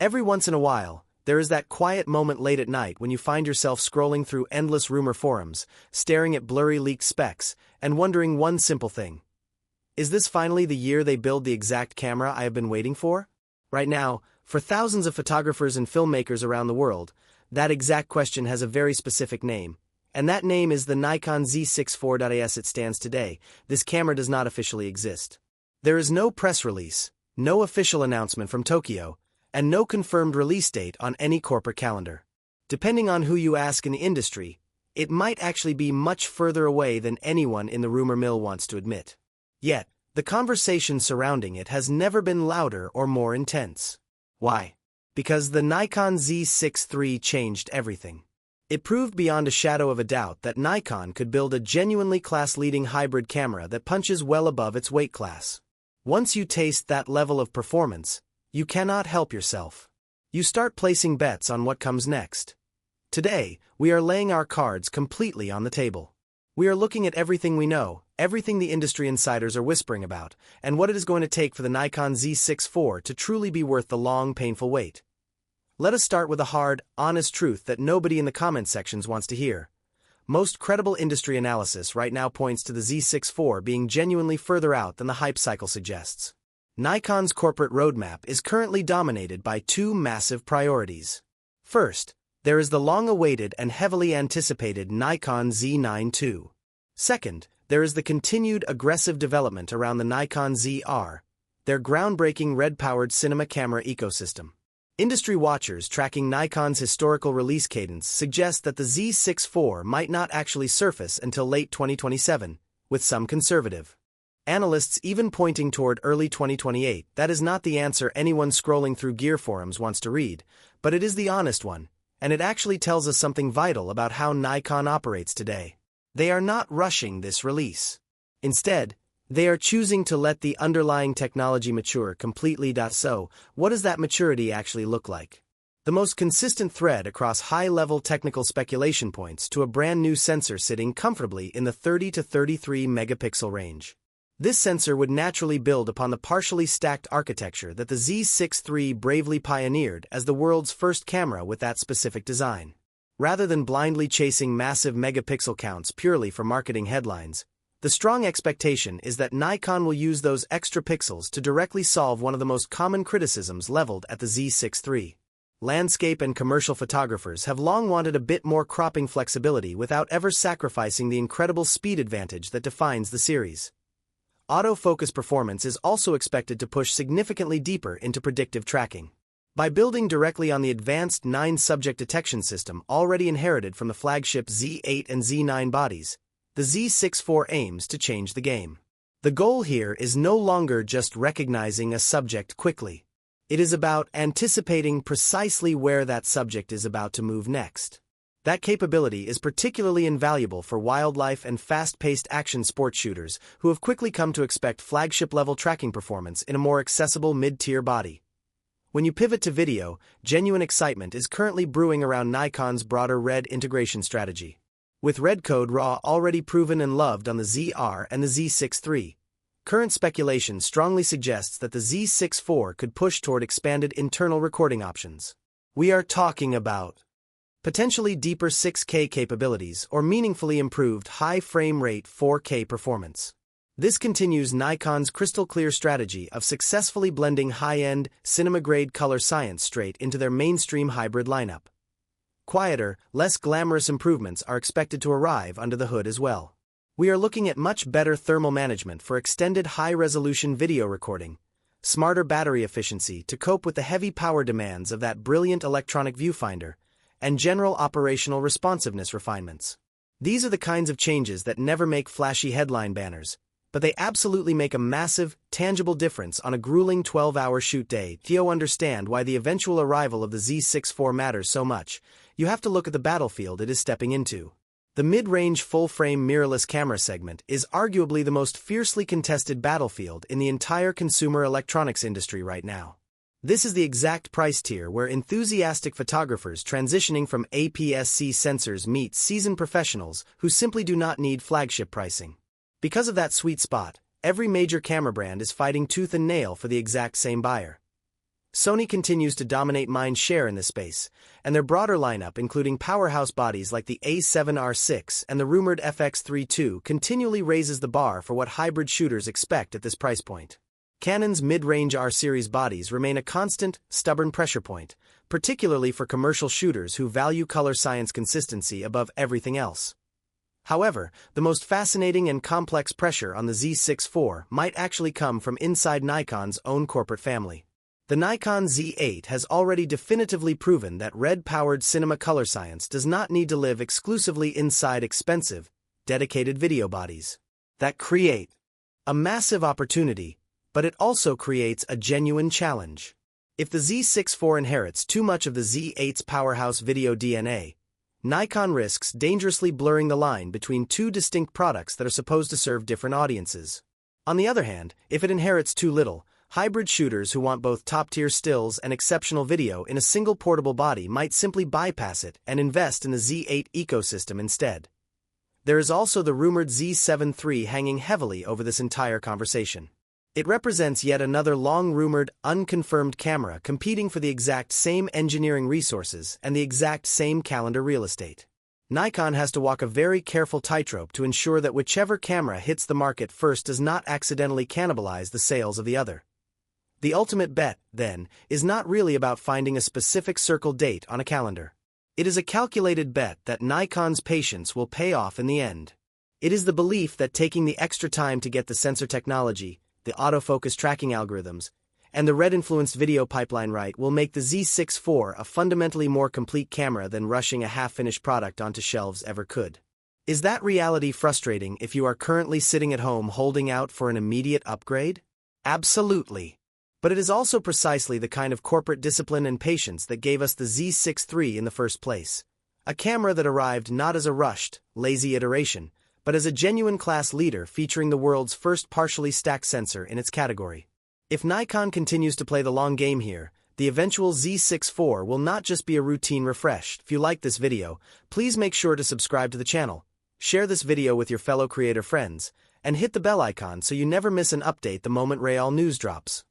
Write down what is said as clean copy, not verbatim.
Every once in a while, there is that quiet moment late at night when you find yourself scrolling through endless rumor forums, staring at blurry leaked specs, and wondering one simple thing. Is this finally the year they build the exact camera I have been waiting for? Right now, for thousands of photographers and filmmakers around the world, that exact question has a very specific name. And that name is the Nikon Z6 IV. As it stands today, this camera does not officially exist. There is no press release, no official announcement from Tokyo, and no confirmed release date on any corporate calendar. Depending on who you ask in the industry, it might actually be much further away than anyone in the rumor mill wants to admit. Yet, the conversation surrounding it has never been louder or more intense. Why? Because the Nikon Z6 III changed everything. It proved beyond a shadow of a doubt that Nikon could build a genuinely class-leading hybrid camera that punches well above its weight class. Once you taste that level of performance, you cannot help yourself. You start placing bets on what comes next. Today, we are laying our cards completely on the table. We are looking at everything we know, everything the industry insiders are whispering about, and what it is going to take for the Nikon Z6 IV to truly be worth the long, painful wait. Let us start with a hard, honest truth that nobody in the comment sections wants to hear. Most credible industry analysis right now points to the Z6 IV being genuinely further out than the hype cycle suggests. Nikon's corporate roadmap is currently dominated by two massive priorities. First, there is the long-awaited and heavily anticipated Nikon Z9 II. Second, there is the continued aggressive development around the Nikon ZR, their groundbreaking red-powered cinema camera ecosystem. Industry watchers tracking Nikon's historical release cadence suggest that the Z6 IV might not actually surface until late 2027, with some conservative analysts even pointing toward early 2028. That is not the answer anyone scrolling through gear forums wants to read, but it is the honest one, and it actually tells us something vital about how Nikon operates today. They are not rushing this release. Instead, they are choosing to let the underlying technology mature completely. So, what does that maturity actually look like? The most consistent thread across high-level technical speculation points to a brand new sensor sitting comfortably in the 30 to 33 megapixel range. This sensor would naturally build upon the partially stacked architecture that the Z6 III bravely pioneered as the world's first camera with that specific design. Rather than blindly chasing massive megapixel counts purely for marketing headlines, the strong expectation is that Nikon will use those extra pixels to directly solve one of the most common criticisms leveled at the Z6 III. Landscape and commercial photographers have long wanted a bit more cropping flexibility without ever sacrificing the incredible speed advantage that defines the series. Autofocus performance is also expected to push significantly deeper into predictive tracking. By building directly on the advanced 9-subject detection system already inherited from the flagship Z8 and Z9 bodies, the Z6 IV aims to change the game. The goal here is no longer just recognizing a subject quickly. It is about anticipating precisely where that subject is about to move next. That capability is particularly invaluable for wildlife and fast-paced action sports shooters who have quickly come to expect flagship-level tracking performance in a more accessible mid-tier body. When you pivot to video, genuine excitement is currently brewing around Nikon's broader RED integration strategy. With REDCODE RAW already proven and loved on the ZR and the Z6 III, current speculation strongly suggests that the Z6 IV could push toward expanded internal recording options. We are talking about potentially deeper 6K capabilities or meaningfully improved high frame rate 4K performance. This continues Nikon's crystal-clear strategy of successfully blending high-end, cinema-grade color science straight into their mainstream hybrid lineup. Quieter, less glamorous improvements are expected to arrive under the hood as well. We are looking at much better thermal management for extended high-resolution video recording, smarter battery efficiency to cope with the heavy power demands of that brilliant electronic viewfinder, and general operational responsiveness refinements. These are the kinds of changes that never make flashy headline banners, but they absolutely make a massive, tangible difference on a grueling 12-hour shoot day. To understand why the eventual arrival of the Z6 IV matters so much, you have to look at the battlefield it is stepping into. The mid-range full-frame mirrorless camera segment is arguably the most fiercely contested battlefield in the entire consumer electronics industry right now. This is the exact price tier where enthusiastic photographers transitioning from APS-C sensors meet seasoned professionals who simply do not need flagship pricing. Because of that sweet spot, every major camera brand is fighting tooth and nail for the exact same buyer. Sony continues to dominate mind share in this space, and their broader lineup, including powerhouse bodies like the A7R6 and the rumored FX3 II, continually raises the bar for what hybrid shooters expect at this price point. Canon's mid-range R-series bodies remain a constant, stubborn pressure point, particularly for commercial shooters who value color science consistency above everything else. However, the most fascinating and complex pressure on the Z6 IV might actually come from inside Nikon's own corporate family. The Nikon Z8 has already definitively proven that RED-powered cinema color science does not need to live exclusively inside expensive, dedicated video bodies. That create a massive opportunity, but it also creates a genuine challenge. If the Z6 IV inherits too much of the Z8's powerhouse video DNA, Nikon risks dangerously blurring the line between two distinct products that are supposed to serve different audiences. On the other hand, if it inherits too little, hybrid shooters who want both top-tier stills and exceptional video in a single portable body might simply bypass it and invest in the Z8 ecosystem instead. There is also the rumored Z7 III hanging heavily over this entire conversation. It represents yet another long-rumored, unconfirmed camera competing for the exact same engineering resources and the exact same calendar real estate. Nikon has to walk a very careful tightrope to ensure that whichever camera hits the market first does not accidentally cannibalize the sales of the other. The ultimate bet, then, is not really about finding a specific circle date on a calendar. It is a calculated bet that Nikon's patience will pay off in the end. It is the belief that taking the extra time to get the sensor technology, the autofocus tracking algorithms, and the RED-influenced video pipeline right will make the Z6 IV a fundamentally more complete camera than rushing a half-finished product onto shelves ever could. Is that reality frustrating if you are currently sitting at home holding out for an immediate upgrade? Absolutely. But it is also precisely the kind of corporate discipline and patience that gave us the Z6 III in the first place. A camera that arrived not as a rushed, lazy iteration, but as a genuine class leader featuring the world's first partially stacked sensor in its category. If Nikon continues to play the long game here, the eventual Z6 IV will not just be a routine refresh. If you like this video, please make sure to subscribe to the channel, share this video with your fellow creator friends, and hit the bell icon so you never miss an update the moment Real news drops.